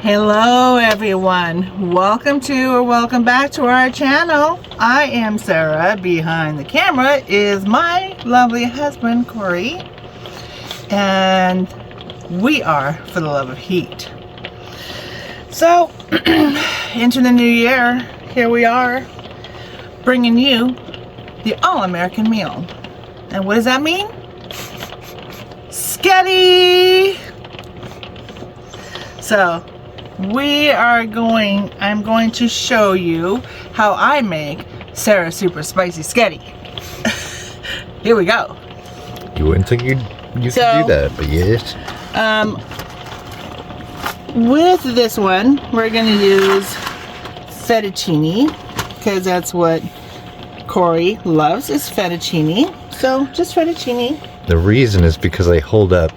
Hello everyone, welcome back to our channel. I am Sarah. Behind the camera is my lovely husband Corey, and we are For the Love of Heat. So into the new year, here we are bringing you the all-American meal. And what does that mean? Sketty! So I'm going to show you how I make Sarah's Super Spicy Sketty. Here we go. You wouldn't think you could do that, but yes. With this one, we're going to use fettuccine, because that's what Corey loves, is fettuccine. So just fettuccine. The reason is because they hold up.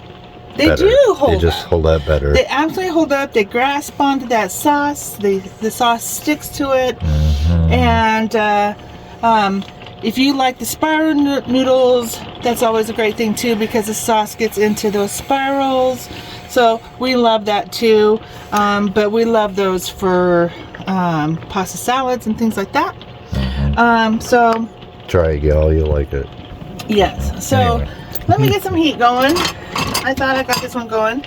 They better. do hold up. They just hold up better. They absolutely hold up. They grasp onto that sauce. The sauce sticks to it. Mm-hmm. And if you like the spiral noodles, that's always a great thing too, because the sauce gets into those spirals. So we love that too. But we love those for pasta salads and things like that. Mm-hmm. So try it, y'all. You'll like it. yes. So anyway. Let me get some heat going. I thought I got this one going.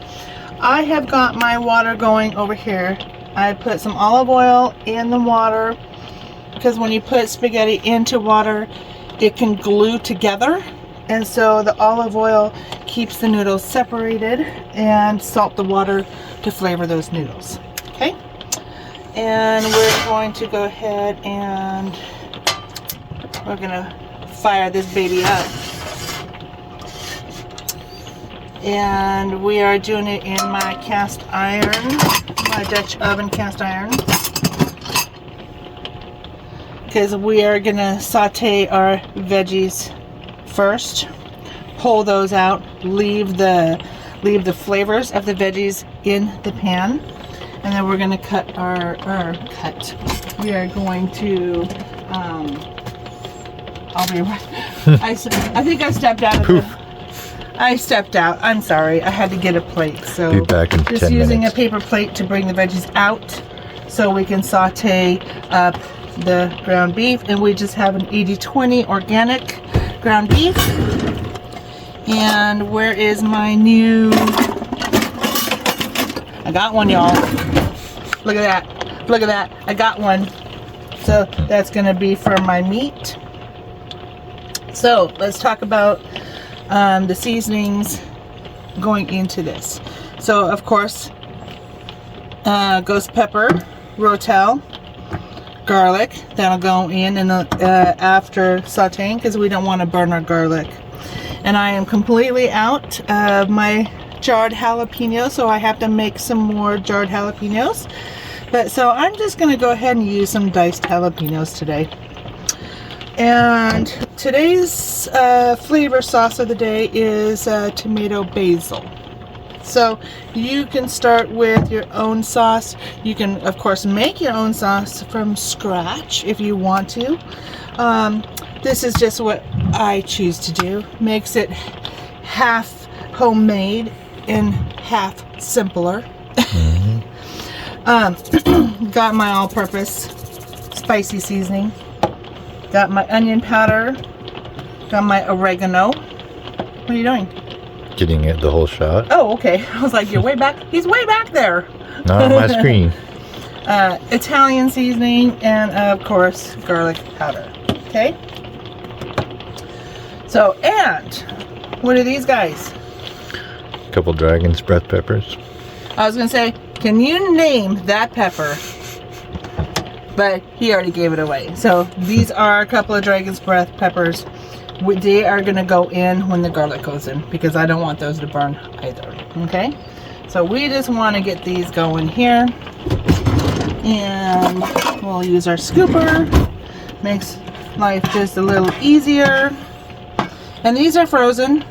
I have got my water going over here. I put some olive oil in the water, because when you put spaghetti into water, it can glue together, and so the olive oil keeps the noodles separated, and salt the water to flavor those noodles. Okay, and we're going to go ahead and we're gonna fire this baby up. And we are doing it in my cast iron, my Dutch oven cast iron, because we are gonna saute our veggies first, pull those out, leave the flavors of the veggies in the pan, and then we're gonna we are going to I'll be right. I think I stepped out of the I stepped out. I'm sorry. I had to get a plate. So be back in just 10 using minutes. a paper plate to bring the veggies out so we can saute up the ground beef. And we just have an 80-20 organic ground beef. And where is my new... I got one, y'all. Look at that. Look at that. I got one. So that's going to be for my meat. So let's talk about the seasonings going into this. So of course, ghost pepper, rotel, garlic, that'll go in and after sauteing, because we don't want to burn our garlic. And I am completely out of my jarred jalapenos, so I have to make some more jarred jalapenos. But so I'm just going to go ahead and use some diced jalapenos today. And today's flavor sauce of the day is tomato basil. So you can start with your own sauce. You can, of course, make your own sauce from scratch if you want to. This is just what I choose to do. Makes it half homemade and half simpler. Mm-hmm. Got my all-purpose spicy seasoning. Got my onion powder. Got my oregano. What are you doing? Getting it the whole shot. Oh, okay. I was like, you're way back. He's way back there. Not on my screen. Italian seasoning, and of course, garlic powder. Okay. So, and what are these guys? A couple Dragon's Breath peppers. I was gonna say, can you name that pepper? But he already gave it away. So these are a couple of Dragon's Breath peppers. They are going to go in when the garlic goes in, because I don't want those to burn either. Okay? So we just want to get these going here. And we'll use our scooper. Makes life just a little easier. And these are frozen,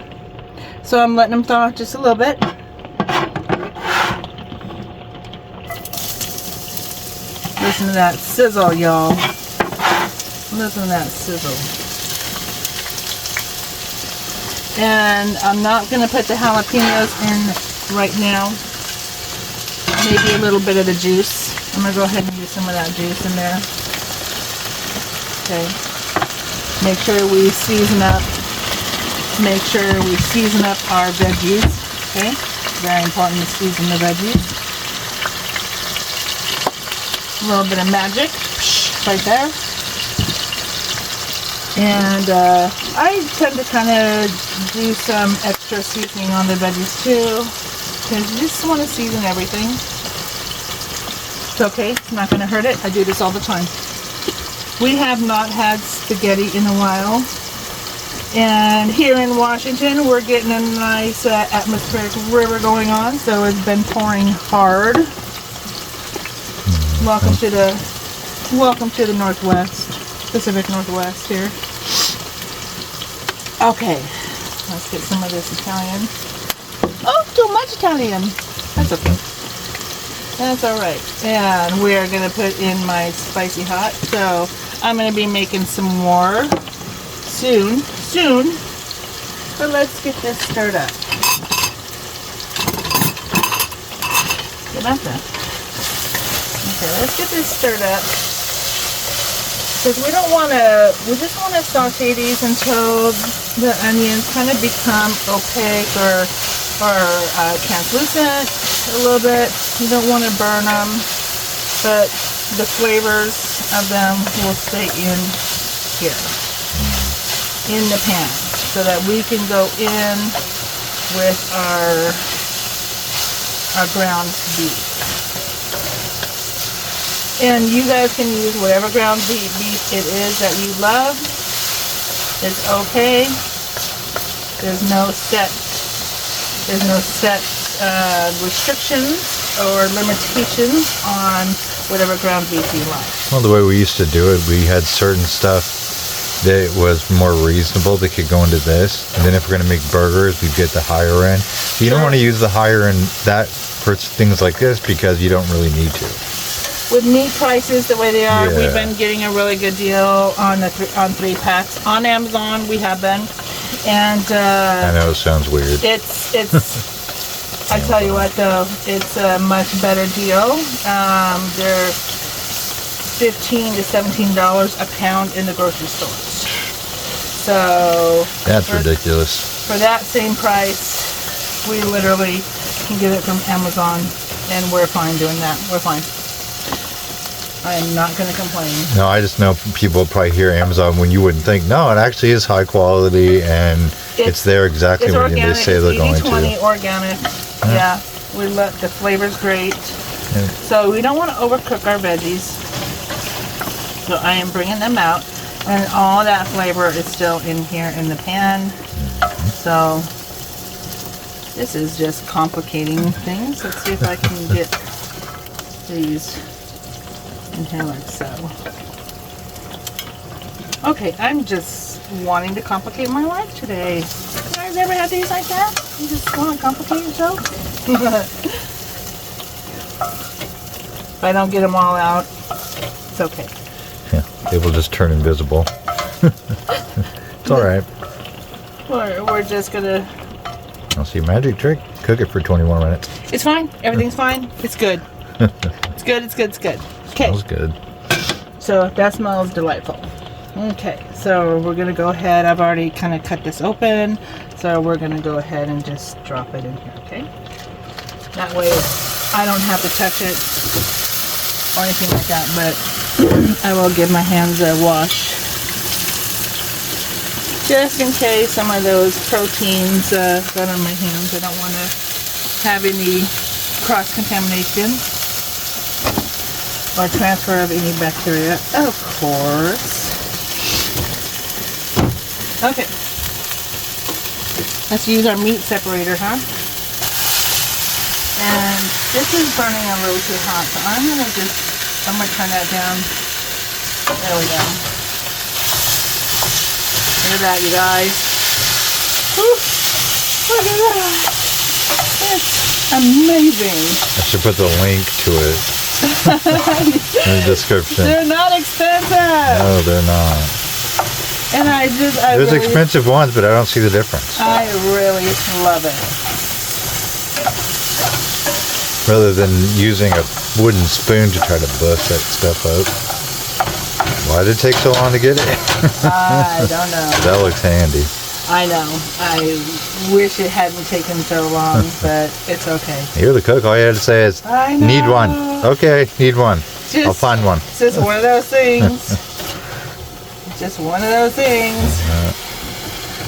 so I'm letting them thaw out just a little bit. Listen to that sizzle, y'all. Listen to that sizzle. And I'm not going to put the jalapenos in right now. maybe a little bit of the juice. I'm gonna go ahead and use some of that juice in there. Okay. Make sure we season up. Make sure we season up our veggies. Okay. Very important to season the veggies. A little bit of magic right there. And I tend to kind of do some extra seasoning on the veggies too, because you just want to season everything. It's okay, it's not going to hurt it. I do this all the time. We have not had spaghetti in a while. And here in Washington, we're getting a nice atmospheric river going on, so it's been pouring hard. Welcome to the Northwest, Pacific Northwest here. Okay, let's get some of this Italian. Oh, too much Italian. That's okay. That's all right. And we're gonna put in my spicy hot. So I'm gonna be making some more soon. But let's get this stirred up. Get up there. Okay, let's get this stirred up. Because we just want to saute these until the onions kind of become opaque or translucent a little bit. You don't want to burn them, but the flavors of them will stay in here, in the pan, so that we can go in with our ground beef. And you guys can use whatever ground beef it is that you love. It's okay. There's no set restrictions or limitations on whatever ground beef you like. Well, the way we used to do it, we had certain stuff that was more reasonable that could go into this. And then if we're going to make burgers, we'd get the higher end. You don't want to use the higher end that for things like this because you don't really need to. With meat prices the way they are, we've been getting a really good deal on on 3-packs on Amazon. We have been, and I know it sounds weird. It's I tell you what though, it's a much better deal. They're $15 to $17 a pound in the grocery stores. So that's ridiculous. For that same price, we literally can get it from Amazon, and we're fine doing that. We're fine. I am not going to complain. No, I just know people probably hear Amazon when you wouldn't think. No, it actually is high quality, and it's there exactly when they say they're going to. It's organic. Yeah, we let the flavor's great. So we don't want to overcook our veggies. So I am bringing them out, and all that flavor is still in here in the pan. So this is just complicating things. Let's see if I can get these in here like so. Okay, I'm just wanting to complicate my life today. You guys ever had these like that? You just want to complicate yourself? If I don't get them all out, it's okay. Yeah, they will just turn invisible. It's all right. We're just gonna. I'll see, magic trick. Cook it for 21 minutes. It's fine. Everything's fine. It's good. It's good. It's good. It's good. Okay. Smells good. So that smells delightful. Okay, so we're gonna go ahead. I've already kind of cut this open, so we're gonna go ahead and just drop it in here. Okay. That way, I don't have to touch it or anything like that. But I will give my hands a wash, just in case some of those proteins got on my hands. I don't want to have any cross-contamination or transfer of any bacteria, of course. Okay. Let's use our meat separator, huh? And this is burning a little too hot, so I'm gonna turn that down. There we go. Look at that, you guys. Woo! Look at that. It's amazing. I should put the link to it in the description. They're not expensive. No, they're not. And There's really, expensive ones, but I don't see the difference. I really love it. rather than using a wooden spoon to try to bust that stuff up. Why did it take so long to get it? I don't know. That looks handy. I know. I wish it hadn't taken so long, but it's okay. You're the cook. All you had to say is, I know. need one. Okay, need one. Just- I'll find one. It's just one of those things. Just one of those things.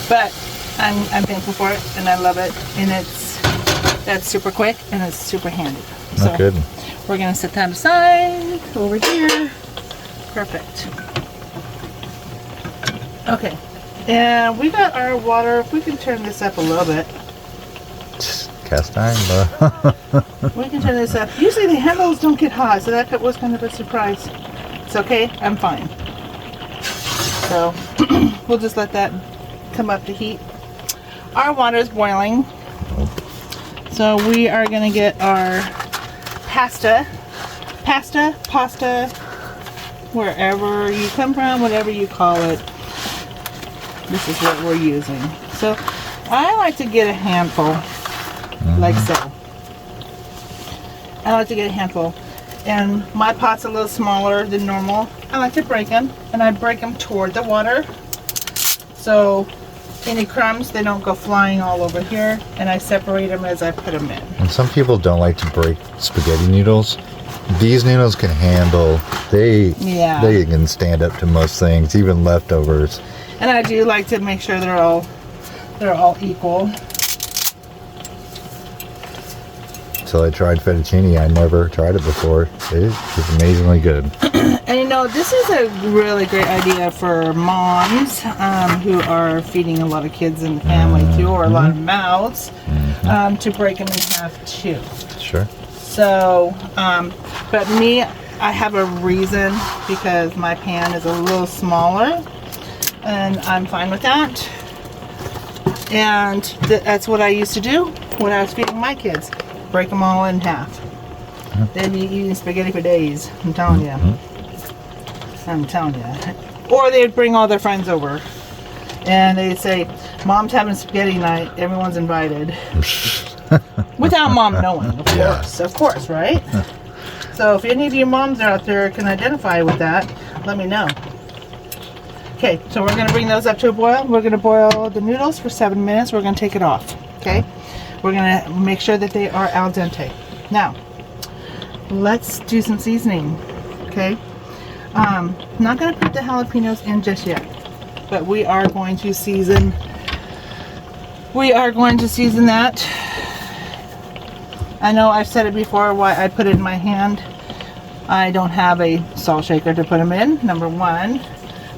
But I'm thankful for it, and I love it, and that's super quick and it's super handy. Not good. We're gonna set that aside over here. Perfect. Okay, and we got our water. If we can turn this up a little bit, Cast iron, bro. we can turn this up. Usually the handles don't get hot, so that was kind of a surprise. It's okay. I'm fine. So we'll just let that come up to heat. Our water is boiling. So we are going to get our pasta, wherever you come from, whatever you call it. This is what we're using. So I like to get a handful, like so. I like to get a handful. And my pot's a little smaller than normal. I like to break them, and I break them toward the water. So any crumbs, they don't go flying all over here, and I separate them as I put them in. And some people don't like to break spaghetti noodles. These noodles can handle, they can stand up to most things, even leftovers. And I do like to make sure they're all equal. So I tried fettuccine. I never tried it before. It is amazingly good. And you know, this is a really great idea for moms who are feeding a lot of kids in the family too, or a lot of mouths, to break them in half too. Sure. So, but me, I have a reason, because my pan is a little smaller, and I'm fine with that. And that's what I used to do when I was feeding my kids. Break them all in half. They'd be eating spaghetti for days. I'm telling you. I'm telling you. Or they'd bring all their friends over, and they'd say, "Mom's having spaghetti night. Everyone's invited." Without mom knowing, of course, right? So if any of you moms out there can identify with that, let me know. Okay, so we're gonna bring those up to a boil. We're gonna boil the noodles for 7 minutes. We're gonna take it off. Okay. We're gonna make sure that they are al dente. Now, let's do some seasoning, okay? Not gonna put the jalapenos in just yet, but we are going to season. We are going to season that. I know I've said it before why I put it in my hand. I don't have a salt shaker to put them in, number one,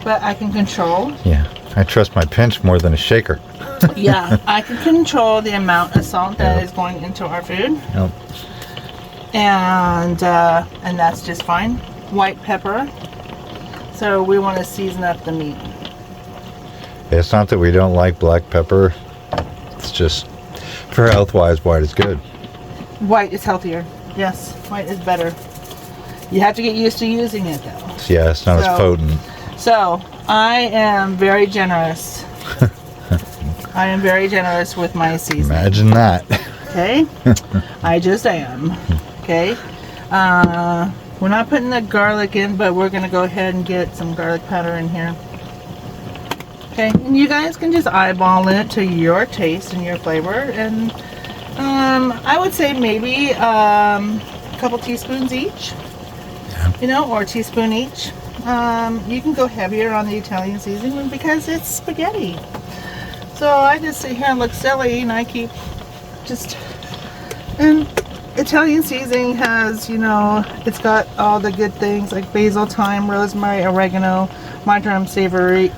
but I can control. Yeah, I trust my pinch more than a shaker. Yeah, I can control the amount of salt that is going into our food. Yep. And that's just fine. White pepper. So we want to season up the meat. It's not that we don't like black pepper. It's just, for health-wise, white is good. White is healthier. Yes, white is better. You have to get used to using it though. Yeah, it's not as potent. So I am very generous. I am very generous with my seasoning. Imagine that. Okay? I just am. Okay? We're not putting the garlic in, but we're going to go ahead and get some garlic powder in here. Okay? And you guys can just eyeball it to your taste and your flavor. And I would say maybe a couple teaspoons each. Yeah. You know, or a teaspoon each. You can go heavier on the Italian seasoning because it's spaghetti. So I just sit here and look silly, and I keep just. And Italian seasoning has, you know, it's got all the good things like basil, thyme, rosemary, oregano, marjoram, savory,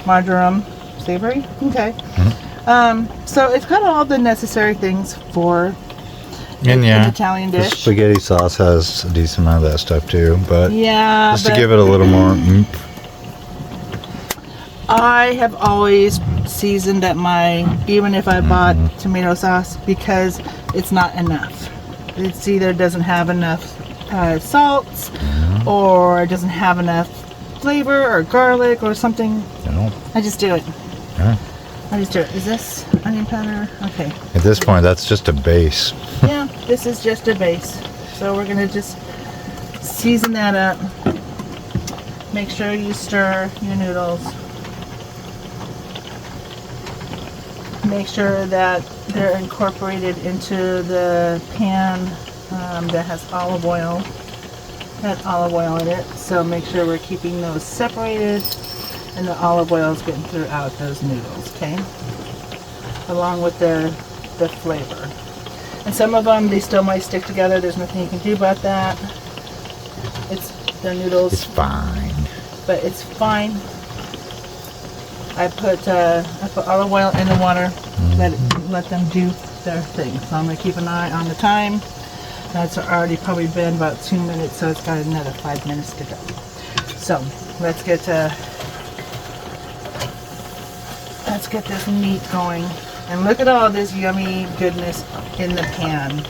marjoram, savory. Okay. So it's got all the necessary things for an Italian the dish. spaghetti sauce has a decent amount of that stuff too, but Yeah, just to give it a little more oomph. I have always seasoned at even if I bought tomato sauce, because it's not enough. It's either doesn't have enough salts, or it doesn't have enough flavor, or garlic, or something. No. I just do it. Yeah. I just do it. Is this? onion powder. Okay. At this point, that's just a base. Yeah, this is just a base. So we're gonna just season that up. Make sure you stir your noodles. Make sure that they're incorporated into the pan that has olive oil. Had olive oil in it, so make sure we're keeping those separated and the olive oil is getting throughout those noodles, okay? Along with the flavor. And some of them, they still might stick together. There's nothing you can do about that. They're noodles. It's fine. But it's fine. I put olive oil in the water. Let them do their thing. So I'm gonna keep an eye on the time. That's already probably been about 2 minutes, so it's got another 5 minutes to go. So let's get this meat going. And look at all this yummy goodness in the pan.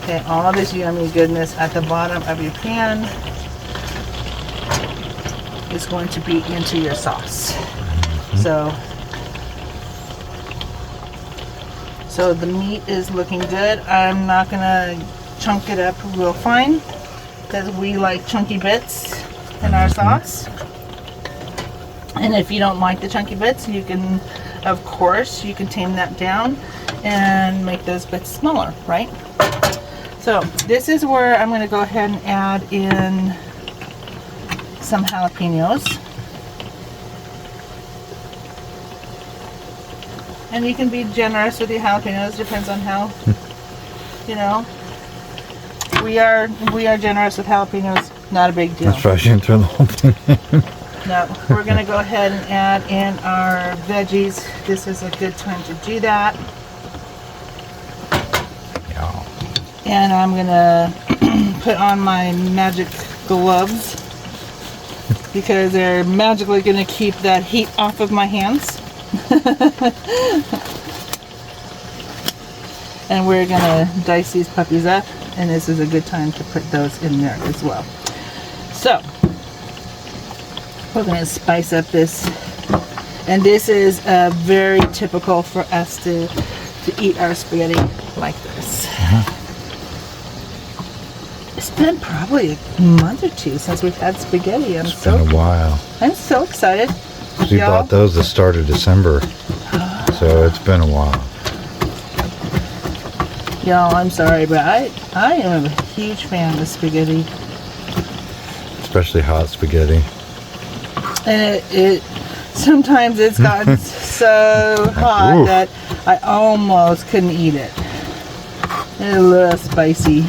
Okay, all this yummy goodness at the bottom of your pan is going to be into your sauce. So the meat is looking good. I'm not gonna chunk it up real fine because we like chunky bits in our sauce. And if you don't like the chunky bits, you can, of course, you can tame that down and make those bits smaller, right? So this is where I'm gonna go ahead and add in some jalapenos. And you can be generous with your jalapenos, depends on how, you know. We are generous with jalapenos, not a big deal. That's why I shouldn't throw the whole thing in. No, we're gonna go ahead and add in our veggies. This is a good time to do that. Yeah. And I'm gonna put on my magic gloves because they're magically gonna keep that heat off of my hands. And we're gonna dice these puppies up, and this is a good time to put those in there as well. So we're gonna spice up this, and this is very typical for us to eat our spaghetti like this. It's been probably a month or two since we've had spaghetti. It's been a while. I'm so excited. We bought those the start of December, so it's been a while. Y'all, I'm sorry, but I am a huge fan of spaghetti. Especially hot spaghetti. And it sometimes it's gotten so hot Ooh. that I almost couldn't eat it. It's a little spicy.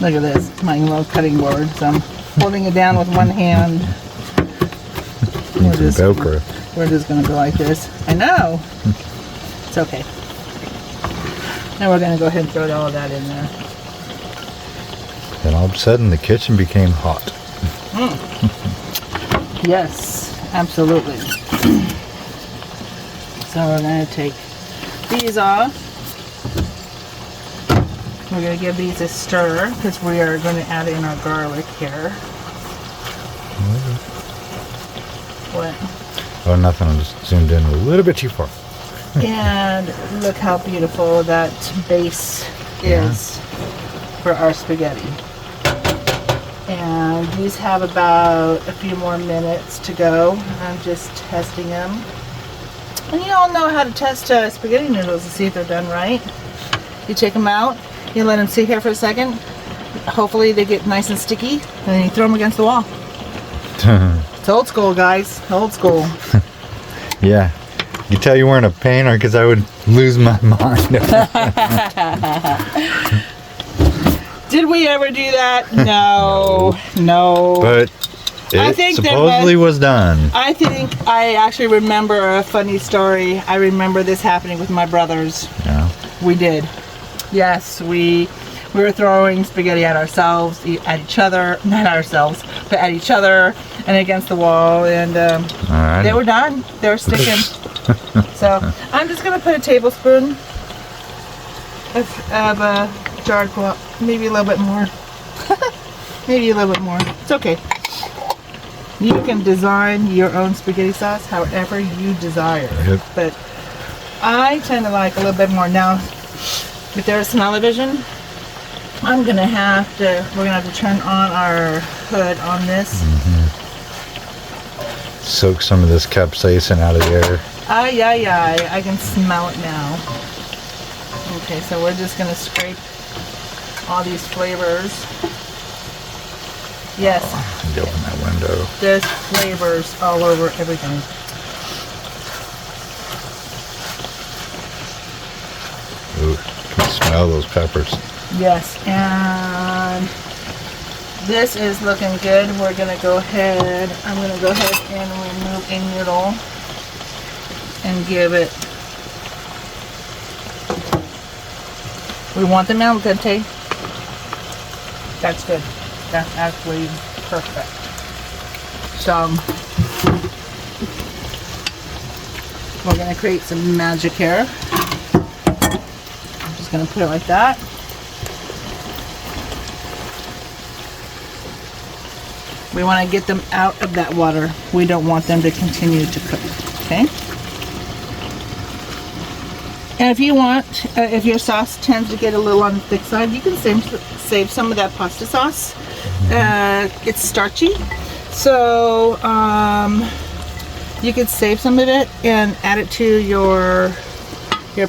Look at this, my little cutting board. So I'm holding it down with one hand. Need some Velcro. We're just gonna go like this. I know. It's okay. Now we're gonna go ahead and throw all of that in there. Then all of a sudden the kitchen became hot. Yes, absolutely. So we're gonna take these off. We're gonna give these a stir because we are going to add in our garlic here. What? Oh, nothing. I just zoomed in a little bit too far. And look how beautiful that base is for our spaghetti. And these have about a few more minutes to go. I'm just testing them. And you all know how to test spaghetti noodles to see if they're done right. You take them out, you let them sit here for a second. Hopefully they get nice and sticky, and then you throw them against the wall. It's old school, guys. Old school. Yeah. You tell you weren't a painter because I would lose my mind. Did we ever do that? No. No. But I it think that supposedly was done. I think I actually remember a funny story. I remember this happening with my brothers. Yeah. We did. Yes, we were throwing spaghetti at ourselves, at each other, not ourselves, but at each other and against the wall, and Alright. they were done. They were sticking. So I'm just gonna put a tablespoon of jarred maybe a little bit more. Maybe a little bit more. It's okay. You can design your own spaghetti sauce however you desire. Yep. But I tend to like a little bit more. Now, if there's smell-o-vision, we're gonna have to turn on our hood on this. Soak some of this capsaicin out of the air. Ay, ay, ay, I can smell it now. Okay, so we're just gonna scrape all these flavors. Yes, Go in that window. there's flavors all over everything. Ooh, can smell those peppers. Yes, and this is looking good. We're gonna go ahead, I'm gonna go ahead and remove a noodle and give it, we want them al dente. That's good. That's actually perfect. So, we're gonna create some magic here. I'm just gonna put it like that. We want to get them out of that water. We don't want them to continue to cook, okay? And if you want, if your sauce tends to get a little on the thick side, you can save some of that pasta sauce. It's starchy, so you could save some of it and add it to your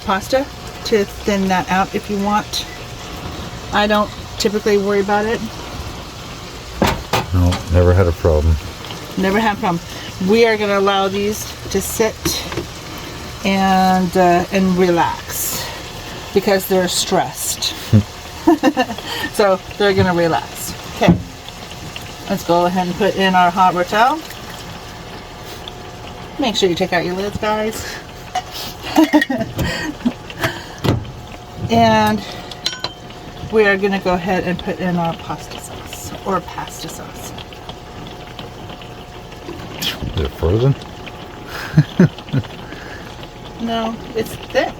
pasta to thin that out if you want. I don't typically worry about it. No, never had a problem. Never had a problem. We are going to allow these to sit and relax because they're stressed. So they're going to relax. Okay. Let's go ahead and put in our hot rotel. Make sure you take out your lids, guys. And we are going to go ahead and put in our pasta sauce or pasta sauce. Is it frozen? No, it's thick.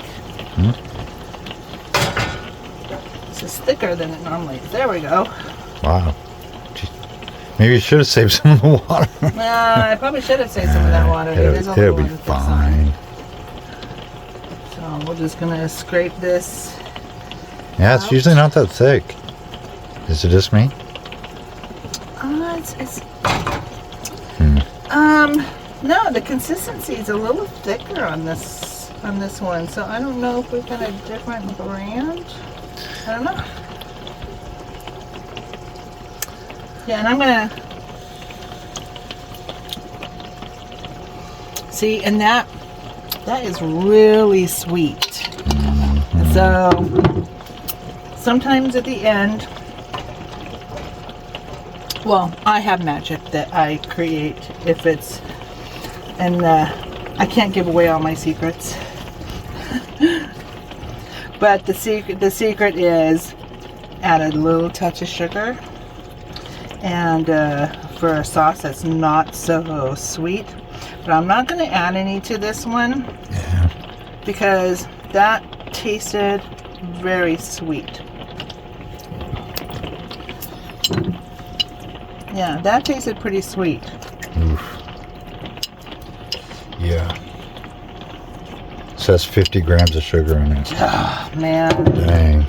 This is thicker than it normally is. There we go. Wow. Gee, maybe you should have saved some of the water. I probably should have saved some of that water. It is a It'll little be on the thick side. fine. So we're just gonna scrape this. Yeah, it's out. usually not that thick. Is it just me? It's no, the consistency is a little thicker on this one. So I don't know if we've got a different brand. I don't know. Yeah, and I'm gonna see, and that is really sweet. And so sometimes at the end, well, I have magic that I create if it's, and I can't give away all my secrets. But the secret is add a little touch of sugar, and for a sauce that's not so sweet. But I'm not going to add any to this one. Yeah. Because that tasted very sweet. Yeah, that tasted pretty sweet. Oof. Yeah. So that's 50 grams of sugar in it. Oh, man. Dang.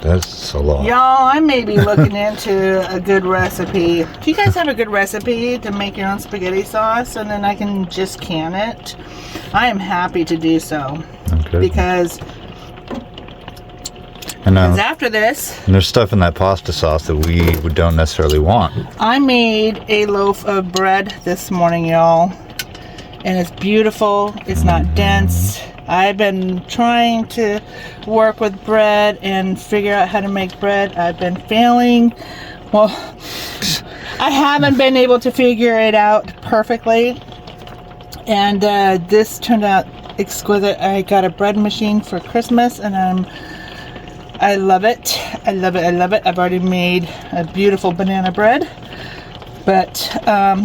That's a lot. Y'all, I may be looking into a good recipe. Do you guys have a good recipe to make your own spaghetti sauce and then I can just can it? I am happy to do so. Okay. Because And after this, there's stuff in that pasta sauce that we don't necessarily want. I made a loaf of bread this morning, y'all. And it's beautiful. It's not dense. I've been trying to work with bread and figure out how to make bread. I've been failing. Well, I haven't been able to figure it out perfectly. And this turned out exquisite. I got a bread machine for Christmas and I love it. I love it. I love it. I've already made a beautiful banana bread. But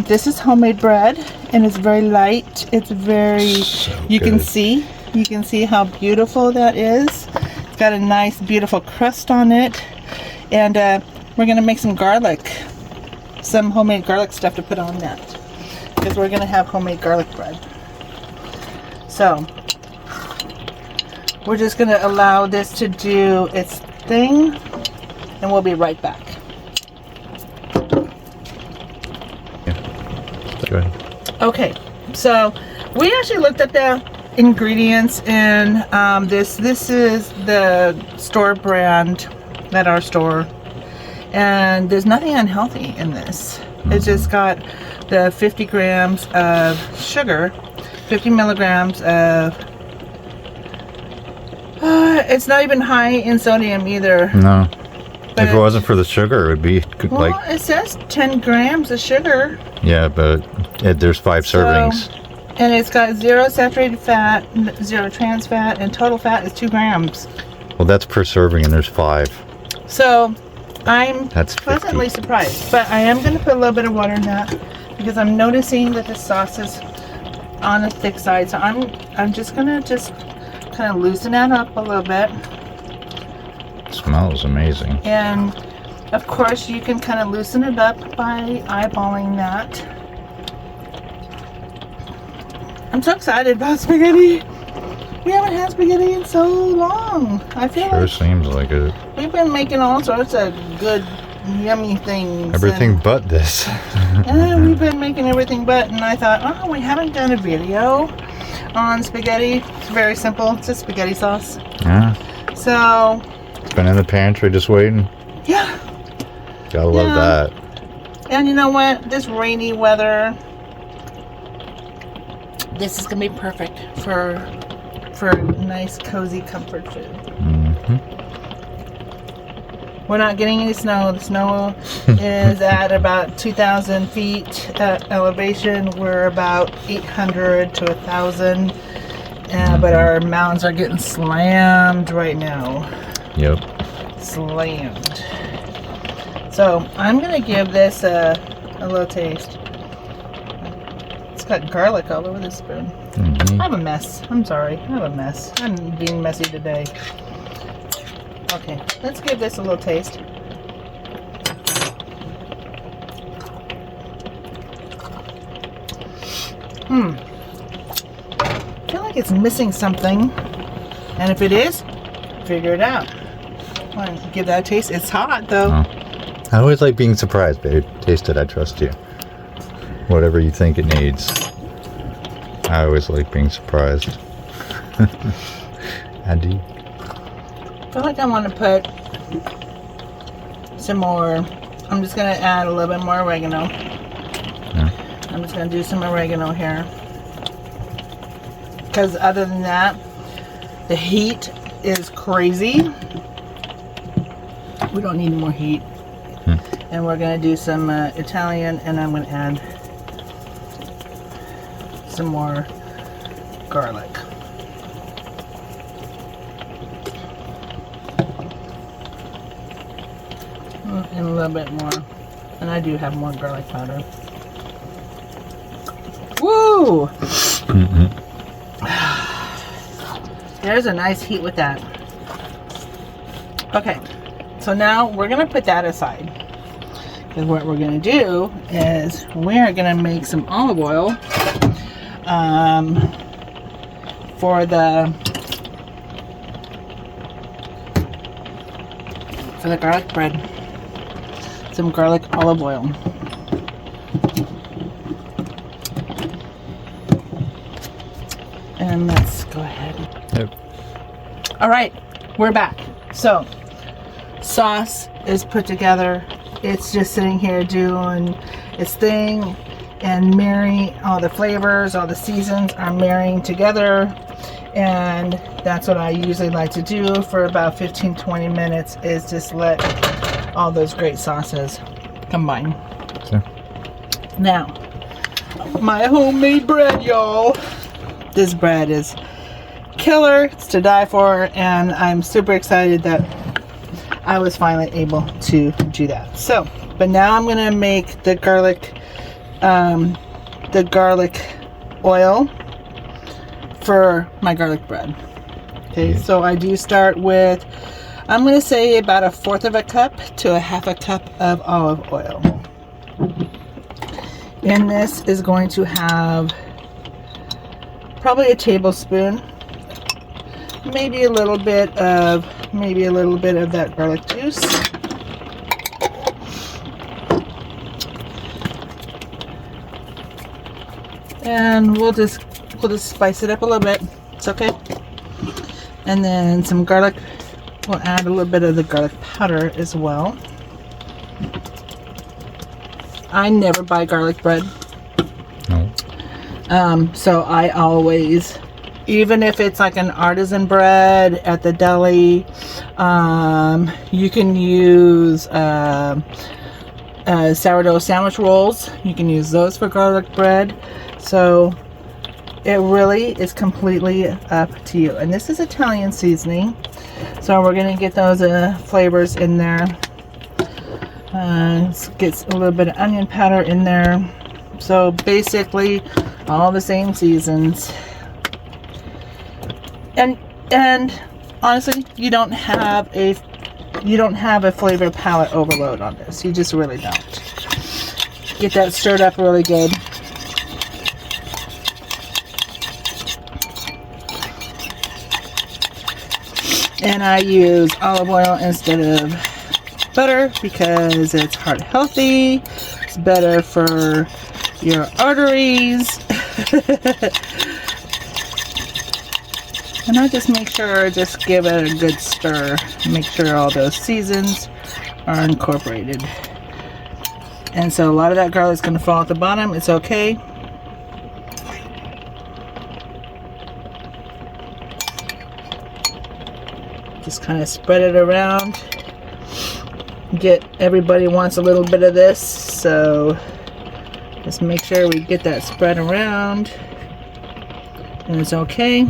this is homemade bread and it's very light. It's very, So you can good. see how beautiful that is. It's got a nice beautiful crust on it. And we're gonna make some garlic. some homemade garlic stuff to put on that, because we're gonna have homemade garlic bread. So we're just gonna allow this to do its thing, and we'll be right back. Go ahead. Okay, so we actually looked at the ingredients in this is the store brand at our store, and there's nothing unhealthy in this. It's just got the 50 grams of sugar, 50 milligrams of it's not even high in sodium either. No. But If it wasn't for the sugar, it would be well, like, it says 10 grams of sugar. yeah, but there's 5 servings. And it's got 0 saturated fat, 0 trans fat, and total fat is 2 grams. Well, that's per serving, and there's 5. So I'm That's 50. pleasantly surprised. But I am going to put a little bit of water in that, because I'm noticing that the sauce is on the thick side. So I'm just going to kind of loosen that up a little bit. It smells amazing. And of course you can kind of loosen it up by eyeballing that. I'm so excited about spaghetti. We haven't had spaghetti in so long. I feel Sure like seems like it. we've been making all sorts of good, yummy things. Everything but this. And we've been making everything but, and I thought, oh, we haven't done a video on spaghetti. It's very simple. It's just spaghetti sauce. Yeah. So, It's been in the pantry just waiting. yeah. Gotta love Yeah. that. And you know what? This rainy weather, this is gonna be perfect for nice, cozy comfort food. Hmm. We're not getting any snow. The snow is at about 2,000 feet elevation. We're about 800 to 1,000. But our mountains are getting slammed right now. Yep. Slammed. So I'm going to give this a little taste. It's got garlic all over the spoon. Hmm. I have a mess. I'm sorry. I have a mess. I'm being messy today. Okay, let's give this a little taste. I feel like it's missing something. And if it is, figure it out. Want to give that a taste? It's hot though. Oh. I always like being surprised, babe. Taste it, I trust you. Whatever you think it needs. I always like being surprised. Andy? I feel like I want to put some more. I'm just going to add a little bit more oregano. Yeah. I'm just going to do some oregano here. Because other than that, the heat is crazy. We don't need more heat. And we're going to do some Italian, and I'm going to add some more garlic. And a little bit more. And I do have more garlic powder. Woo! There's a nice heat with that. Okay, so now we're going to put that aside. Because what we're going to do is we're going to make some olive oil for the garlic bread. Some garlic olive oil. And let's go ahead. Yep. All right, we're back. So, sauce is put together. It's just sitting here doing its thing and marrying all the flavors, all the seasons are marrying together. And that's what I usually like to do for about 15-20 minutes, is just let all those great sauces combine. Sure. Now, my homemade bread, y'all. This bread is killer. It's to die for, and I'm super excited that I was finally able to do that. So, but now I'm gonna make the garlic oil for my garlic bread. Okay, so I do start with, I'm gonna say about 1/4 of a cup to 1/2 cup of olive oil. And this is going to have probably a tablespoon, maybe a little bit of that garlic juice. And we'll just spice it up a little bit. It's okay. And then some garlic. We'll add a little bit of the garlic powder as well. I never buy garlic bread. No. So I always, even if it's like an artisan bread at the deli, you can use sourdough sandwich rolls. You can use those for garlic bread. So it really is completely up to you. And this is Italian seasoning. So we're going to get those flavors in there. Get a little bit of onion powder in there. So basically all the same seasons. And honestly, you don't have a flavor palette overload on this. You just really don't. Get that stirred up really good. And I use olive oil instead of butter because it's heart healthy. It's better for your arteries. And I just make sure, just give it a good stir. Make sure all those seasons are incorporated. And so a lot of that garlic is going to fall at the bottom. It's okay. Just kind of spread it around. Everybody wants a little bit of this, so just make sure we get that spread around. And it's okay.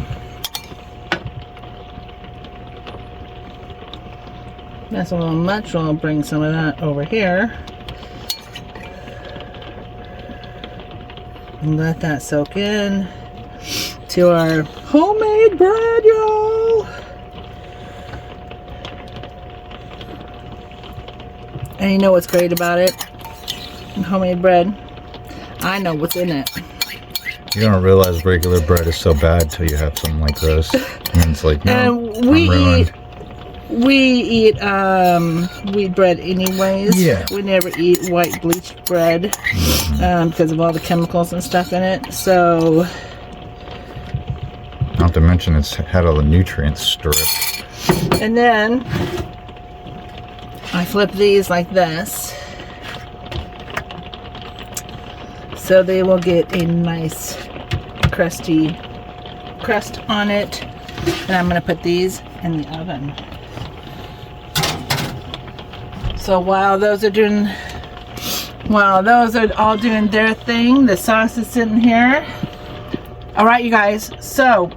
That's a little much. I'll bring some of that over here. And let that soak in to our homemade bread, y'all. And you know what's great about it? Homemade bread. I know what's in it. You don't realize regular bread is so bad till you have something like this. And it's like, no, And we eat wheat bread anyways. Yeah. We never eat white bleached bread because of all the chemicals and stuff in it. So, not to mention it's had all the nutrients stripped. and then I flip these like this, so they will get a nice crusty crust on it. And I'm going to put these in the oven. So while those are all doing their thing, the sauce is sitting here. All right, you guys. So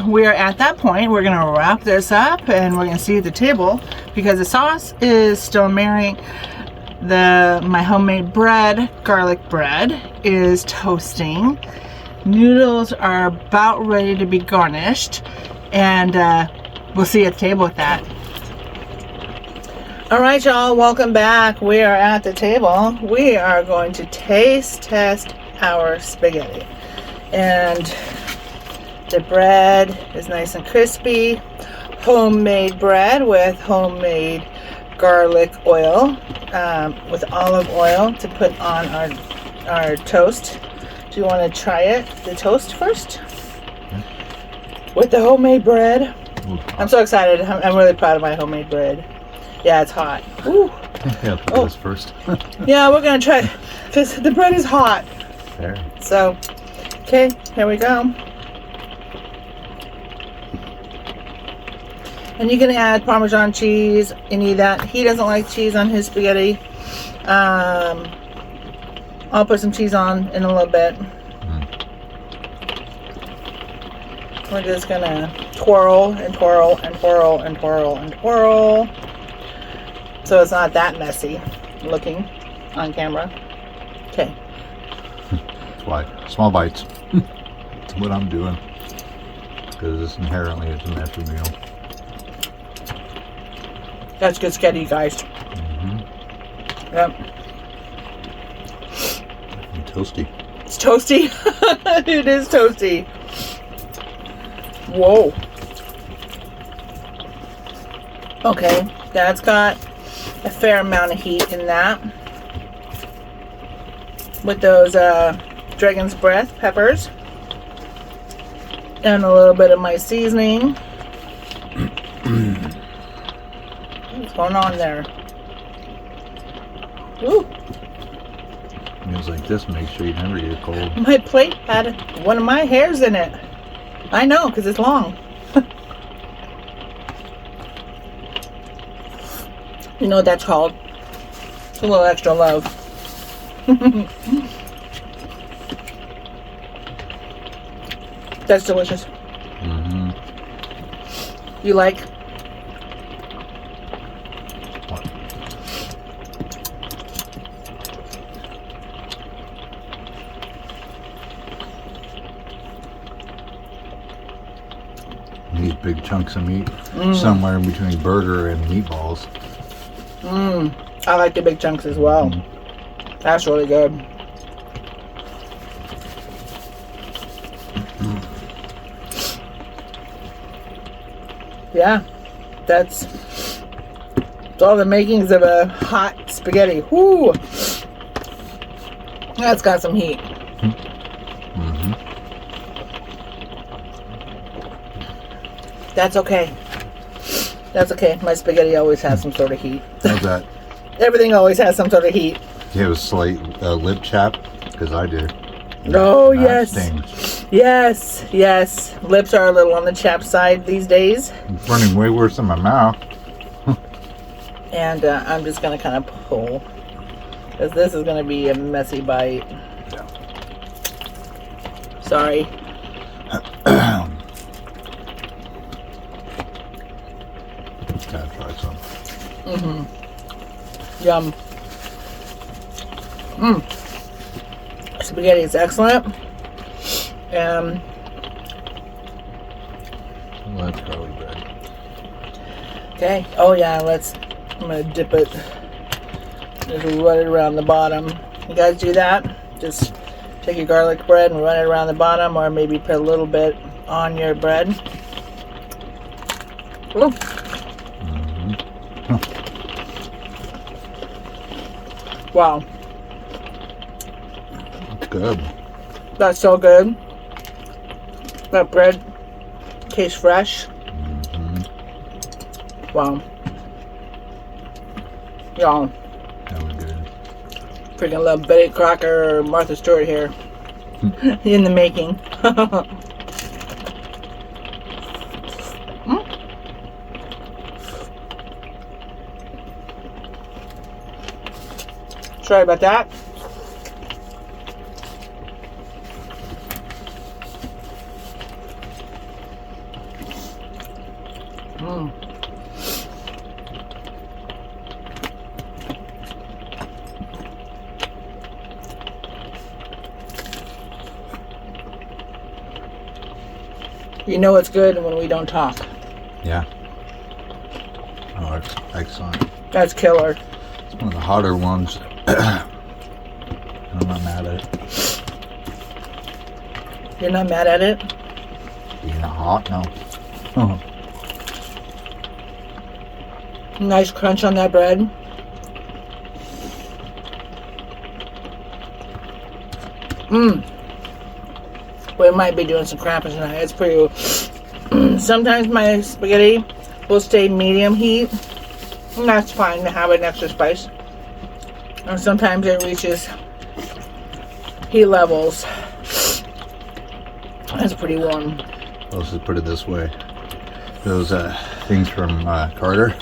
we're at that point. We're going to wrap this up and we're going to see at the table because the sauce is still marrying. My homemade bread, garlic bread, is toasting. Noodles are about ready to be garnished, and we'll see you at the table with that. All right, y'all, welcome back. We are at the table. We are going to taste test our spaghetti, and the bread is nice and crispy. Homemade bread with homemade garlic oil, with olive oil to put on our toast. Do you want to try it, the toast first? With the homemade bread. I'm so excited. I'm really proud of my homemade bread. Yeah, it's hot. Woo. Yeah, put this first. Yeah, we're going to try, because the bread is hot. There. So, okay, here we go. And you can add Parmesan cheese, any of that. He doesn't like cheese on his spaghetti. I'll put some cheese on in a little bit. We're just gonna twirl and twirl and twirl and twirl and twirl, so it's not that messy looking on camera. Okay. That's why. Small bites. That's what I'm doing. Because it's inherently a messy meal. That's good spaghetti, guys. Yep. Toasty. It's toasty. It is toasty. Whoa. Okay, that's got a fair amount of heat in that. With those Dragon's Breath peppers. And a little bit of my seasoning. What's going on there? Ooh. Meals like this, make sure you never get cold. My plate had one of my hairs in it. I know, because it's long. You know what that's called? It's a little extra love. That's delicious. Mm-hmm. You like? What? These big chunks of meat somewhere in between burger and meatballs. I like the big chunks as well. That's really good. Yeah, that's all the makings of a hot spaghetti. Whoo! That's got some heat. Mm-hmm. That's okay. That's okay. My spaghetti always has some sort of heat. How's that? Everything always has some sort of heat. You have a slight lip chap? Because I do. Oh, That yes. stings. Yes, yes. Lips are a little on the chapped side these days. It's running way worse than my mouth. And I'm just going to kind of pull. Because this is going to be a messy bite. Yeah. Sorry. Gotta try some. Yum. Spaghetti is excellent. Well, that's garlic bread. Okay. Oh yeah, I'm gonna dip it. Just run it around the bottom. You guys do that? Just take your garlic bread and run it around the bottom, or maybe put a little bit on your bread. Ooh. Wow. It's good. That's so good. That bread tastes fresh. Wow. Y'all, That was good. freaking love Betty Crocker or Martha Stewart here. In the making. Sorry about that. You know it's good when we don't talk. Yeah. Oh, it's excellent. That's killer. It's one of the hotter ones. I'm not mad at it. You're not mad at it? Being hot, no. Oh, Nice crunch on that bread. We might be doing some crapping tonight. It's pretty. Sometimes my spaghetti will stay medium heat, and that's fine to have an extra spice. And sometimes it reaches heat levels. That's pretty warm. let's just put it this way. Those things from Carter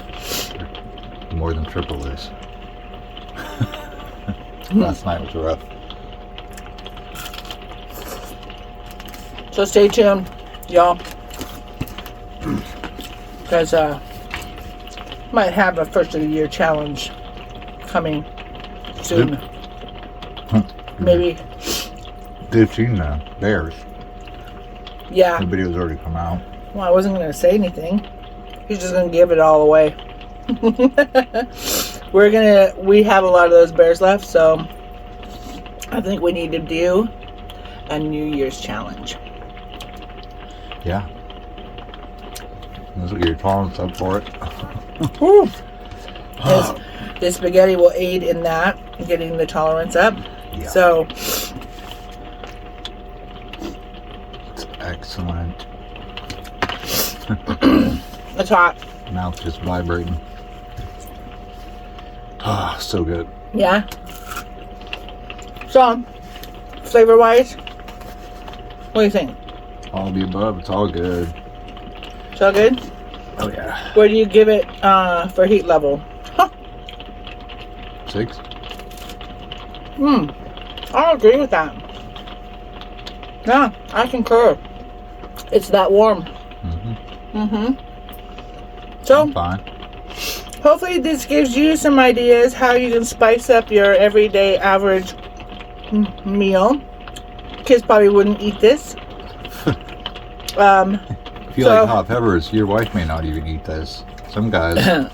are more than triple this. Last night was rough. So stay tuned, y'all, because might have a first of the year challenge coming soon. Maybe. They've seen the bears. Yeah. The video's already come out. Well, I wasn't going to say anything. He's just going to give it all away. We have a lot of those bears left, so I think we need to do a New Year's challenge. Yeah. This will get your tolerance up for it. This spaghetti will aid in that, getting the tolerance up. Yeah. So, It's excellent. it's hot. Mouth just vibrating. Ah, so good. Yeah. So, flavor wise, what do you think? All of the above. It's all good. So good? Oh yeah. Where do you give it for heat level? 6. I agree with that. Yeah, I concur. It's that warm. So, I'm fine. hopefully this gives you some ideas how you can spice up your everyday average meal. Kids probably wouldn't eat this. If you So- like hot peppers, your wife may not even eat this. Some guys,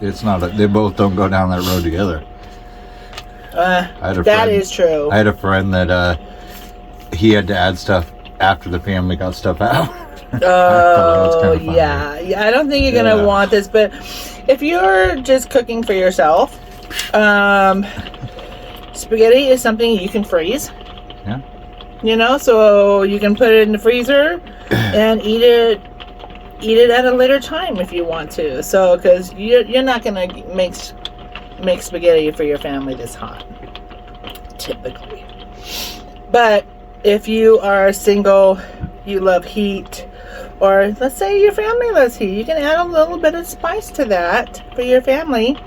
it's not. They both don't go down that road together. I had a that friend, is true. I had a friend that he had to add stuff after the family got stuff out. Oh, kinda funny. yeah. I don't think you're gonna Yeah. want this, but if you're just cooking for yourself, spaghetti is something you can freeze. Yeah. You know, so you can put it in the freezer and eat it at a later time if you want to. So, because you're not gonna make spaghetti for your family this hot, typically. But if you are single, you love heat, or let's say your family loves heat, you can add a little bit of spice to that for your family,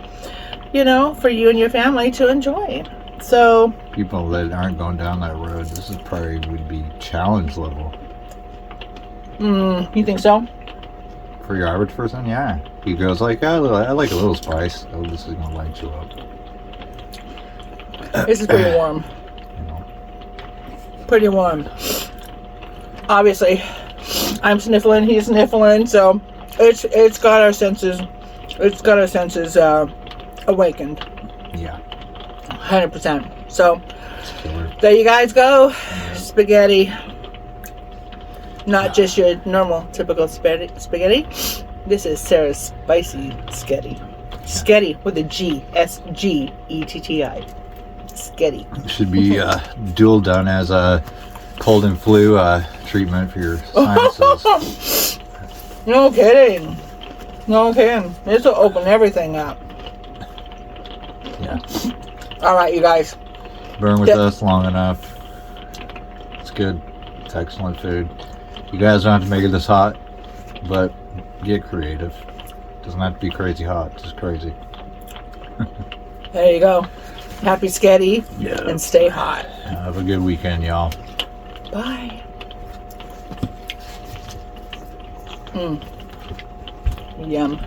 you know, for you and your family to enjoy. So, People that aren't going down that road, this is probably would be challenge level you think so? for your average person. Yeah, he goes like, I like a little spice. Oh, this is gonna light you up. This is pretty warm. You know. Pretty warm. Obviously, I'm sniffling, he's sniffling, so it's got our senses. It's got our senses awakened, Yeah. 100%. So It's killer. there you guys go, spaghetti. Not just your normal, typical spaghetti. This is Sarah's spicy sketty. Sketty with a G, S-G-E-T-T-I. Sketty. Should be dual done as a cold and flu treatment for your sinuses. No kidding. No kidding. This will open everything up. Yeah. All right, you guys. Burn with Yep. us long enough. It's good. It's excellent food. You guys don't have to make it this hot, but get creative. Doesn't have to be crazy hot, just crazy. There you go. Happy sketty Yeah. and stay hot. Have a good weekend, y'all. Bye. Yum.